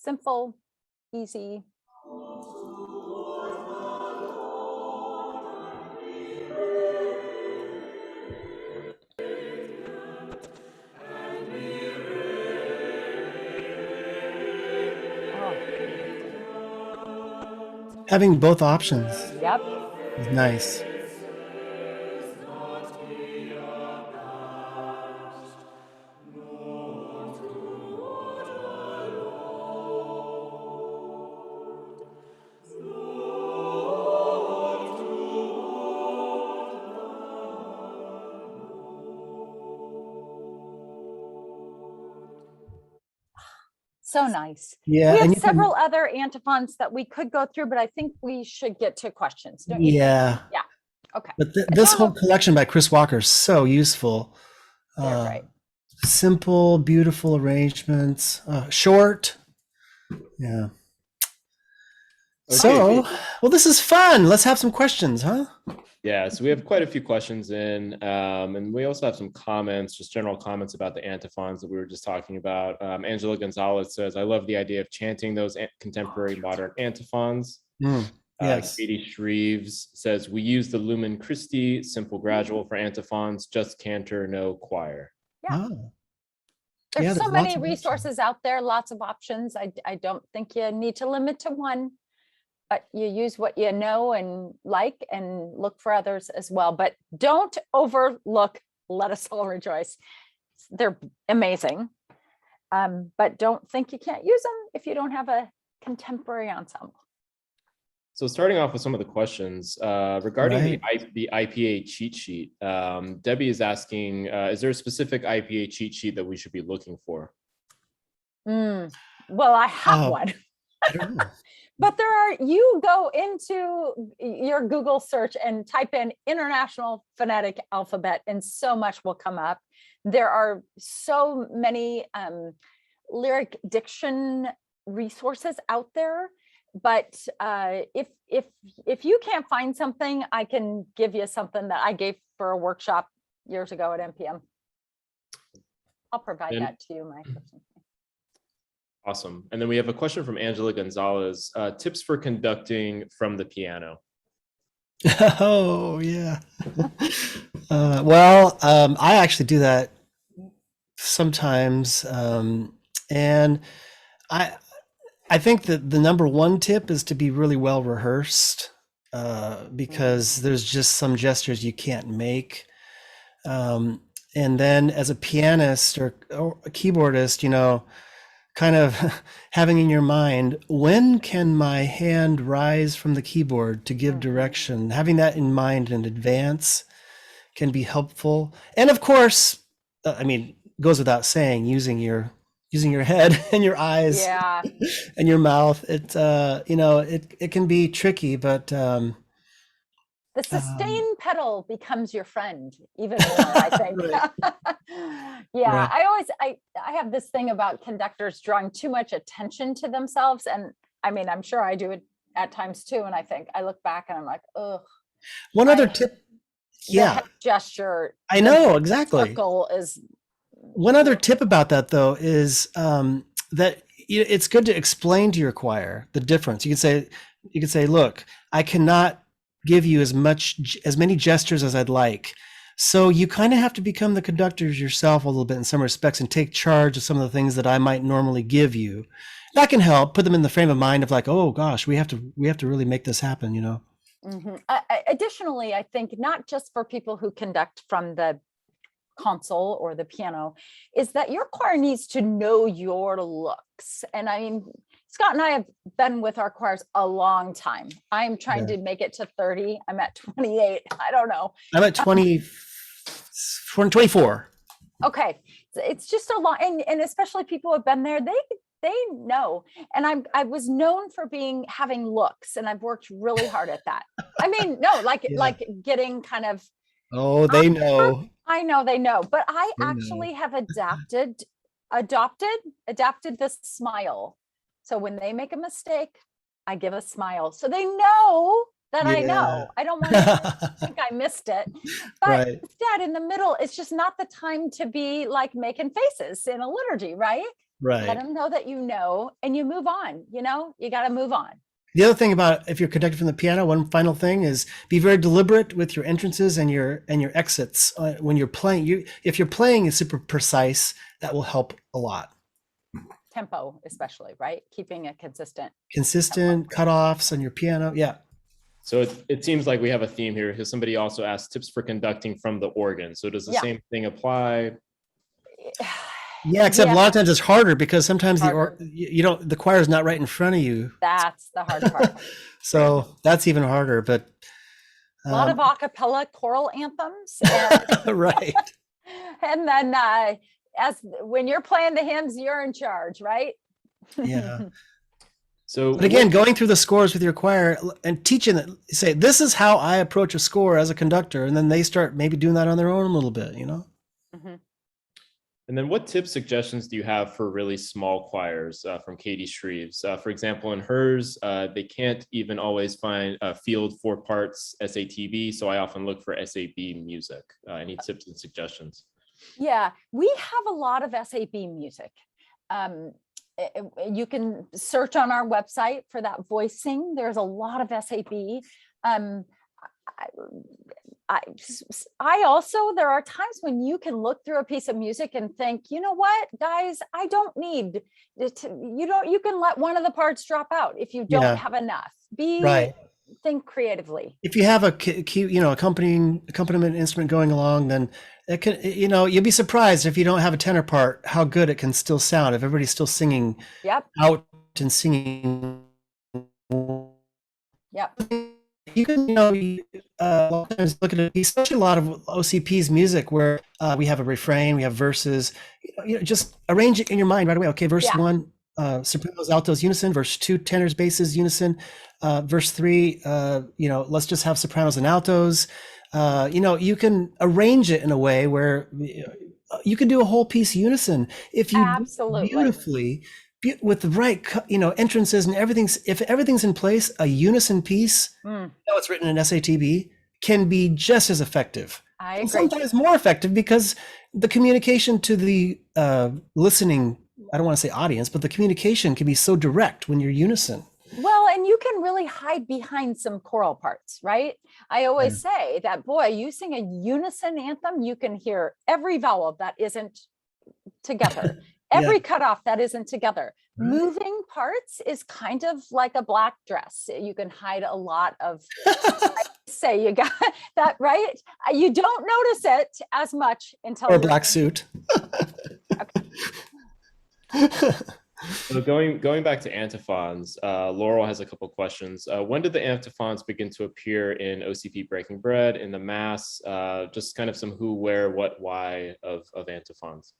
Simple, easy. Having both options Yep. is nice. So nice. Yeah, We and have you can, several other antiphons that we could go through, but I think we should get to questions, don't you? yeah. Yeah. Okay. But I this don't whole know. collection by Chris Walker is so useful. They're Uh, great. Simple, beautiful arrangements, short. Yeah. Okay, So, great. well, this is fun. Let's have some questions, huh? Yeah, so we have quite a few questions in, and we also have some comments, just general comments about the antiphons that we were just talking about. Angela Gonzalez says, I love the idea of chanting those contemporary modern antiphons. Yes. Katie Shreves says, we use the Lumen Christi, simple gradual for antiphons, just cantor, no choir. Yeah. Oh, There's yeah, so there's lots many of options. resources out there, lots of options. I don't think you need to limit to one, but you use what you know and like and look for others as well. But don't overlook Let Us All Rejoice. They're amazing. But don't think you can't use them if you don't have a contemporary ensemble. So starting off with some of the questions regarding Right. the IPA cheat sheet, Debbie is asking, is there a specific IPA cheat sheet that we should be looking for? Well, I have Oh, one. I don't know. But you go into your Google search and type in International Phonetic Alphabet and so much will come up. There are so many lyric diction resources out there. But if you can't find something, I can give you something that I gave for a workshop years ago at NPM. I'll provide that to you, Mike. Awesome. And then we have a question from Angela Gonzalez, tips for conducting from the piano. Oh, yeah. Well, I actually do that sometimes. And I think that the number one tip is to be really well rehearsed, because there's just some gestures you can't make. And then as a pianist or a keyboardist, kind of having in your mind, when can my hand rise from the keyboard to give direction? Having that in mind in advance can be helpful. And of course, goes without saying, using your head and your eyes and your mouth. It can be tricky, but the sustain pedal becomes your friend even more, I think. Right. I have this thing about conductors drawing too much attention to themselves. And I'm sure I do it at times too. And I look back and I'm like, ugh. One other tip. Yeah. Head gesture. I know, exactly. Is one other tip about that though is that it's good to explain to your choir the difference. You could say, look, I cannot give you as many gestures as I'd like. So you kind of have to become the conductors yourself a little bit in some respects and take charge of some of the things that I might normally give you. That can help put them in the frame of mind of like, oh gosh, we have to really make this happen, Additionally, I think not just for people who conduct from the console or the piano, is that your choir needs to know your looks. And Scott and I have been with our choirs a long time. I'm trying to make it to 30. I'm at 28. I don't know. I'm at 24. Okay. It's just a lot. And especially people who have been there, they know. And I was known for having looks, and I've worked really hard at that. Like getting kind of. Oh, they know. I know they know, but I actually have adopted this smile. So when they make a mistake, I give a smile. So they know that I know. I don't want to think I missed it. But instead, in the middle, it's just not the time to be like making faces in a liturgy, right? Right. Let them know that you know, and you move on. You got to move on. The other thing about if you're conducting from the piano, one final thing is be very deliberate with your entrances and your exits when you're playing. If you're playing is super precise, that will help a lot. Tempo, especially, right? Keeping a consistent cutoffs on your piano. Yeah. So it seems like we have a theme here because somebody also asked tips for conducting from the organ. So does the same thing apply? Yeah, except a lot of times it's harder because sometimes the choir is not right in front of you. That's the hard part. So that's even harder, but a lot of a cappella choral anthems. Right. And then when you're playing the hymns, you're in charge, right? Yeah. So But again, going through the scores with your choir and teaching it, say, this is how I approach a score as a conductor. And then they start maybe doing that on their own a little bit, Mhm. And then what tips, suggestions do you have for really small choirs from Katie Shreves? For example, in hers, they can't even always find a field 4 parts SATB, so I often look for SAB music. Any tips and suggestions? Yeah, we have a lot of SAB music. You can search on our website for that voicing. There's a lot of SAB. Um, I also, there are times when you can look through a piece of music and think, you know what, guys, I don't need it. You can let one of the parts drop out if you don't Yeah. have enough. Right. Think creatively. If you have a key, accompaniment instrument going along, then it can, you'll be surprised if you don't have a tenor part, how good it can still sound if everybody's still singing Yep. out and singing. Yep. You can, a lot of times look at it, especially a lot of OCP's music where we have a refrain, we have verses, just arrange it in your mind right away. Okay, verse 1, sopranos, altos, unison. Verse 2, tenors, basses, unison. Verse 3, let's just have sopranos and altos. You can arrange it in a way where you can do a whole piece unison if you Absolutely. beautifully with the right, entrances and everything's, if everything's in place, a unison piece, it's written in SATB, can be just as effective. I agree. And sometimes more effective because the communication to the listening, I don't want to say audience, but the communication can be so direct when you're unison. Well, and you can really hide behind some choral parts, right? I always say that, boy, you sing a unison anthem, you can hear every vowel that isn't together. Every cutoff that isn't together. Right. Moving parts is kind of like a black dress. You can hide a lot of, say you got that, right? You don't notice it as much until— Or a black suit. So going back to antiphons, Laurel has a couple questions. When did the antiphons begin to appear in OCP Breaking Bread, in the Mass? Just kind of some who, where, what, why of antiphons.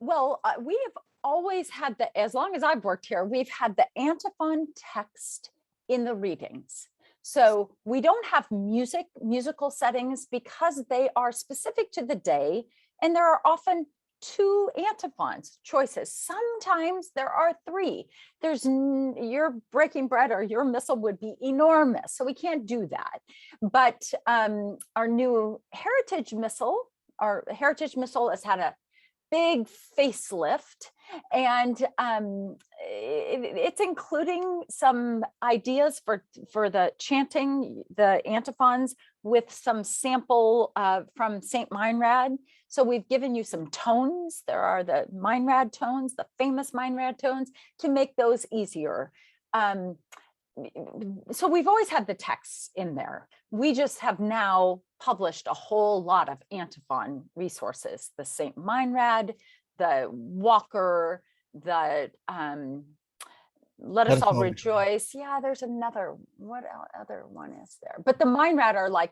Well, we have always had as long as I've worked here, we've had the antiphon text in the readings. So we don't have musical settings because they are specific to the day. And there are often 2 antiphons choices. Sometimes there are 3. Your Breaking Bread or your missal would be enormous. So we can't do that. But our new Heritage Missal has had a big facelift, and it's including some ideas for the chanting the antiphons with some sample from St. Meinrad. So we've given you some tones. There are the Meinrad tones, the famous Meinrad tones, to make those easier. So we've always had the texts in there. We just have now published a whole lot of antiphon resources, the St. Meinrad, the Walker, the Let Us All Rejoice. Yeah, there's another, what other one is there? But the Meinrad are like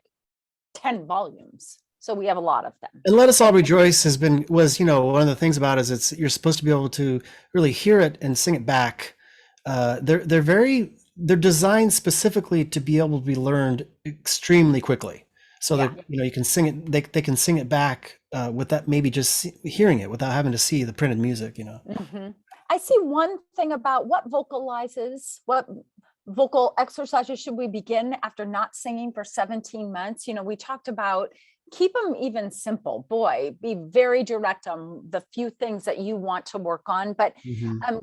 10 volumes. So we have a lot of them. And Let Us All Rejoice was one of the things about it is you're supposed to be able to really hear it and sing it back. They're designed specifically to be able to be learned extremely quickly. So that you can sing it, they can sing it back with that, maybe just hearing it without having to see the printed music. I see one thing about what vocal exercises should we begin after not singing for 17 months? We talked about keep them even simple. Boy, be very direct on the few things that you want to work on. But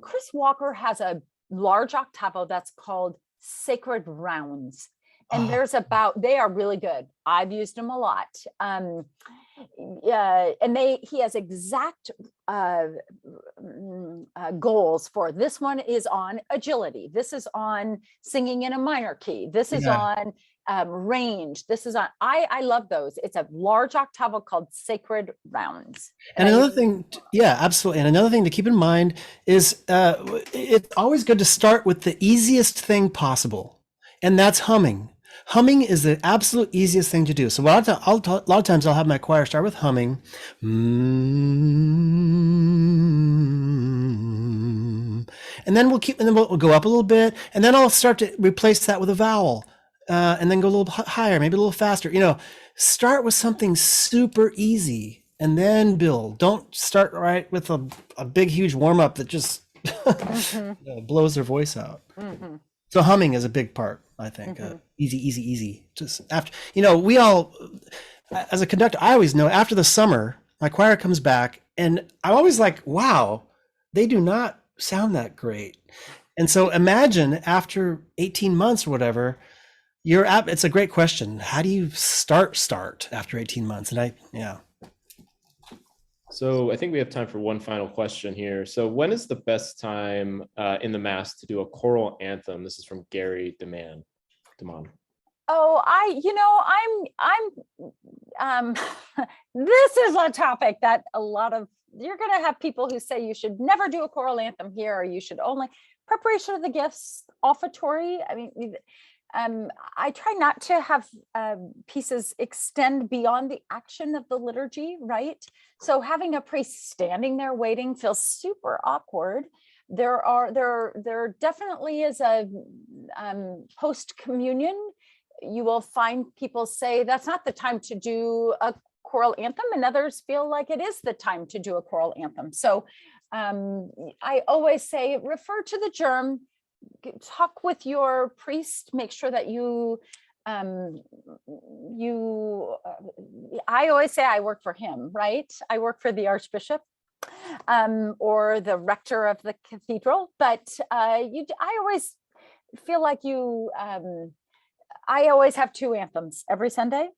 Chris Walker has a large octavo that's called Sacred Rounds. And they are really good. I've used them a lot. And he has exact goals for this one is on agility. This is on singing in a minor key. This is on range. This is on, I love those. It's a large octavo called Sacred Rounds. And another thing, absolutely. And another thing to keep in mind is it's always good to start with the easiest thing possible. And that's humming. Humming is the absolute easiest thing to do. So a lot of times I'll have my choir start with humming. and then we'll go up a little bit, and then I'll start to replace that with a vowel, and then go a little higher, maybe a little faster. Start with something super easy and then build. Don't start right with a big, huge warm up that just blows their voice out. So humming is a big part, I think. Easy, easy, easy. Just after, we all, as a conductor, I always know after the summer, my choir comes back and I'm always like, wow, they do not sound that great. And so imagine after 18 months or whatever, it's a great question. How do you start after 18 months? And So I think we have time for one final question here. So when is the best time in the Mass to do a choral anthem? This is from Gary Deman. Oh, this is a topic that you're going to have people who say you should never do a choral anthem here, or you should only preparation of the gifts, offertory. I mean, I try not to have pieces extend beyond the action of the liturgy, right? So having a priest standing there waiting feels super awkward. There definitely is a post communion. You will find people say that's not the time to do a choral anthem, and others feel like it is the time to do a choral anthem. So I always say refer to the germ. Talk with your priest, make sure that I always say I work for him, right? I work for the Archbishop or the rector of the cathedral, but I always feel like I always have two anthems every Sunday.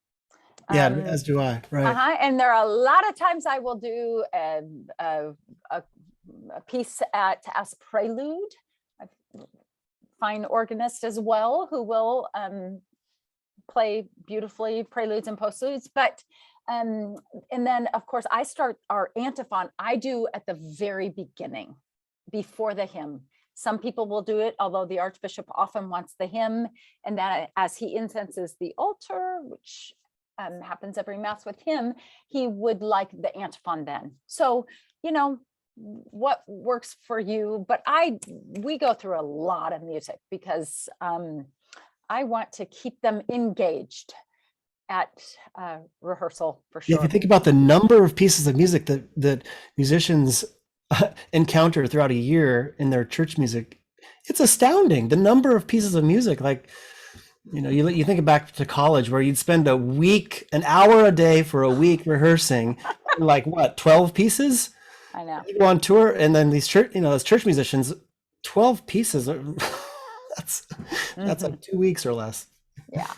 As do I, right. And there are a lot of times I will do a piece as prelude. Fine organist as well who will play beautifully preludes and postludes, but and then of course I start our antiphon. I do at the very beginning before the hymn. Some people will do it, although the Archbishop often wants the hymn, and then as he incenses the altar, which happens every Mass with him, he would like the antiphon then. So what works for you, but we go through a lot of music because I want to keep them engaged at rehearsal for sure. If you think about the number of pieces of music that musicians encounter throughout a year in their church music, it's astounding. The number of pieces of music, like you think back to college where you'd spend an hour a day for a week rehearsing, like what, 12 pieces? I know. You go on tour, and then these as church musicians, 12 pieces. That's like 2 weeks or less. Yeah.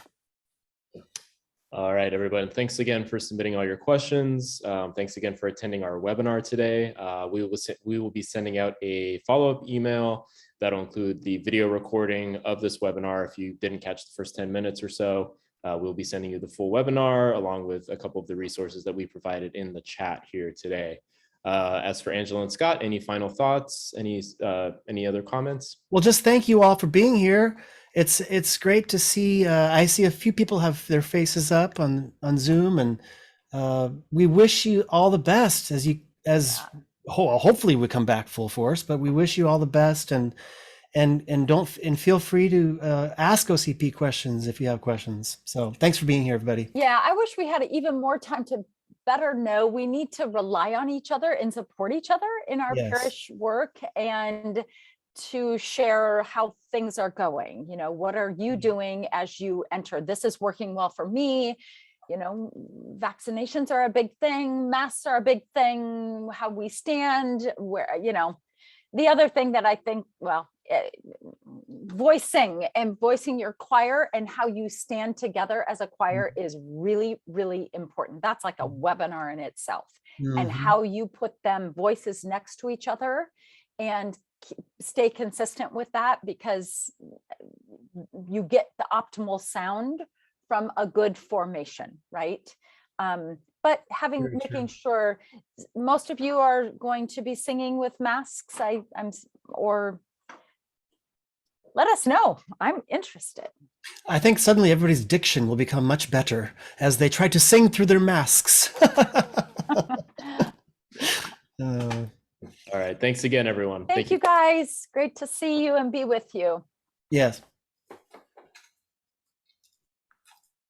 All right, everybody. Thanks again for submitting all your questions. Thanks again for attending our webinar today. We will be sending out a follow-up email that'll include the video recording of this webinar. If you didn't catch the first 10 minutes or so, we'll be sending you the full webinar along with a couple of the resources that we provided in the chat here today. As for Angela and Scott, any final thoughts? Any other comments? Well, just thank you all for being here. It's great to see. I see a few people have their faces up on Zoom, and we wish you all the best hopefully we come back full force. But we wish you all the best, and feel free to ask OCP questions if you have questions. So thanks for being here, everybody. Yeah, I wish we had even more time to better know we need to rely on each other and support each other in our parish work, and to share how things are going. What are you doing as you enter? This is working well for me. Vaccinations are a big thing, masks are a big thing, how we stand, the other thing that I think, voicing your choir and how you stand together as a choir is really, really important. That's like a webinar in itself. And how you put them voices next to each other and stay consistent with that, because you get the optimal sound from a good formation, right? But making sure most of you are going to be singing with masks. Or let us know. I'm interested. I think suddenly everybody's diction will become much better as they try to sing through their masks. All right. Thanks again, everyone. Thank you guys. Great to see you and be with you. Yes.